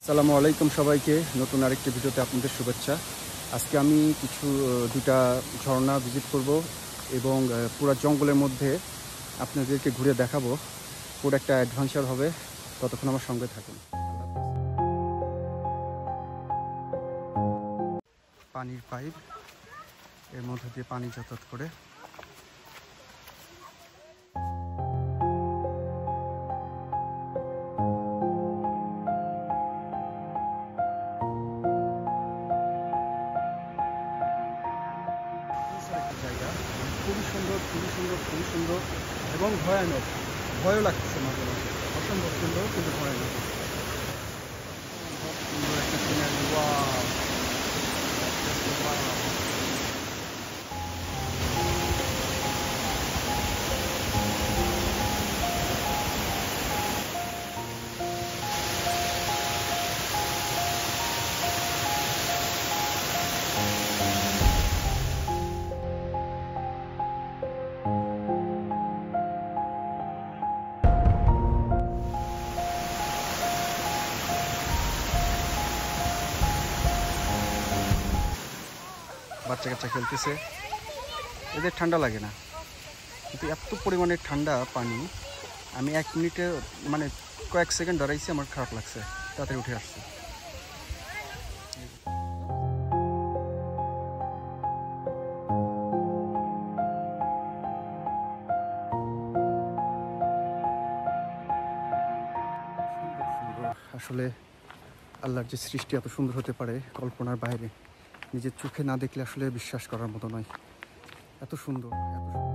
আসসালামু আলাইকুম সবাইকে নতুন আরেকটি ভিডিওতে আপনাদের শুভেচ্ছা। আজকে আমি দুটা ঝর্ণা ভিজিট করব এবং পুরো জঙ্গলের মধ্যে আপনাদেরকে ঘুরে দেখাবো। পুরো একটা অ্যাডভেঞ্চার হবে, ততক্ষণ আমার সঙ্গে থাকুন। পানির পাইপ, এর মধ্যে দিয়ে পানি যাতায়াত করে। জায়গা খুবই সুন্দর, খুবই সুন্দর, খুবই সুন্দর এবং ভয়ানক, ভয়ও লাগতেছে মাঝে মাঝে। অসম্ভব সুন্দর কিন্তু ভয়ানক। সুন্দর একটা সিনারি। ওয়াও, বাচ্চা কাচ্চা খেলতেছে, এদের ঠান্ডা লাগে না, কিন্তু এত পরিমাণে ঠান্ডা পানি। আমি 1 মিনিটে মানে কয়েক সেকেন্ড দাঁড়াইছি, আমার খারাপ লাগছে, তাড়াতাড়ি উঠে আসছে। আসলে আল্লাহর যে সৃষ্টি এত সুন্দর হতে পারে কল্পনার বাইরে। নিজের চোখে না দেখলে আসলে বিশ্বাস করার মতো নয়, এত সুন্দর, এত সুন্দর।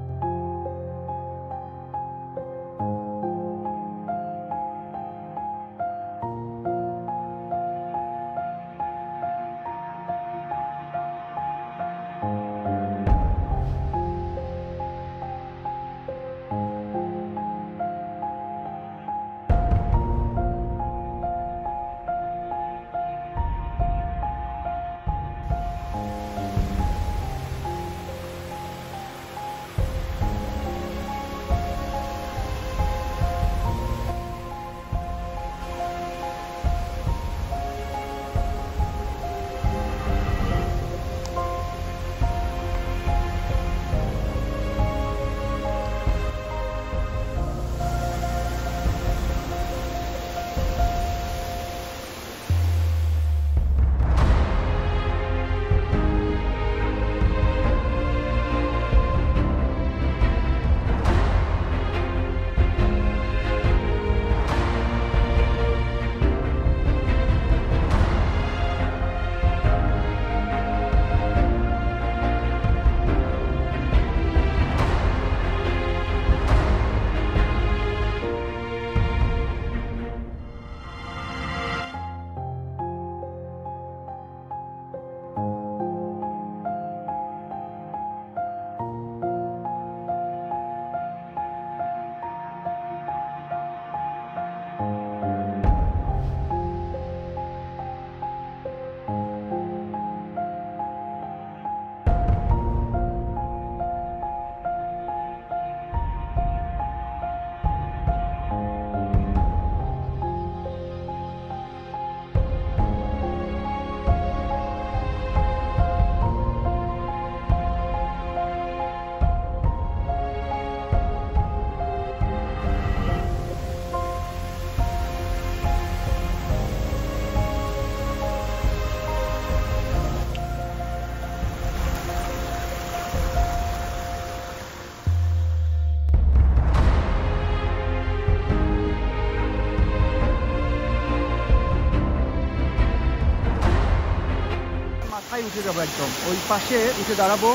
উঠে যাবো, একদম ওই পাশে উঠে দাঁড়াবো,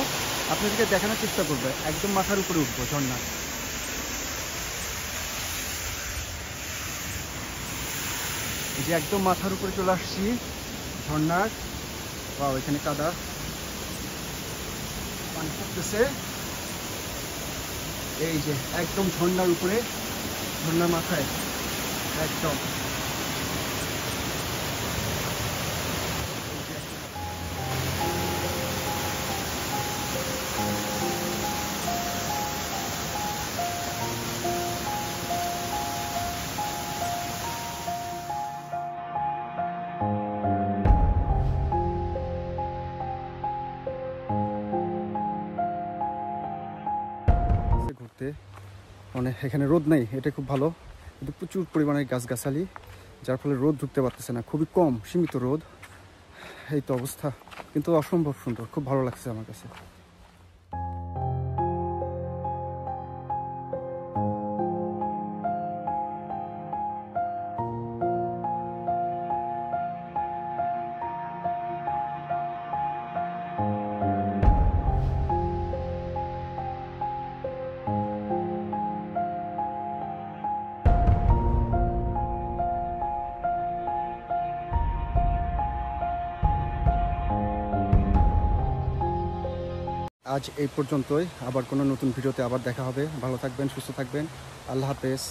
আপনাদেরকে দেখানোর চেষ্টা করবো। একদম মাথার উপরে উঠবো ঝর্ণা। এই যে একদম মাথার উপরে চলে আসছি ঝর্ণার। বাহ, এখানে কাদা, পানি পড়তেছে। এই যে একদম ঝর্ণার উপরে, ঝর্ণার মাথায় একদম। দেখতে, মানে এখানে রোদ নেই, এটা খুব ভালো, কিন্তু প্রচুর পরিমাণে গাছগাছালি, যার ফলে রোদ ঢুকতে পারতেছে না, খুবই কম সীমিত রোদ। এই তো অবস্থা, কিন্তু অসম্ভব সুন্দর, খুব ভালো লাগছে আমার কাছে। আজ এই পর্যন্তই, আবার কোনো নতুন ভিডিওতে আবার দেখা হবে। ভালো থাকবেন, সুস্থ থাকবেন, আল্লাহ হাফেজ।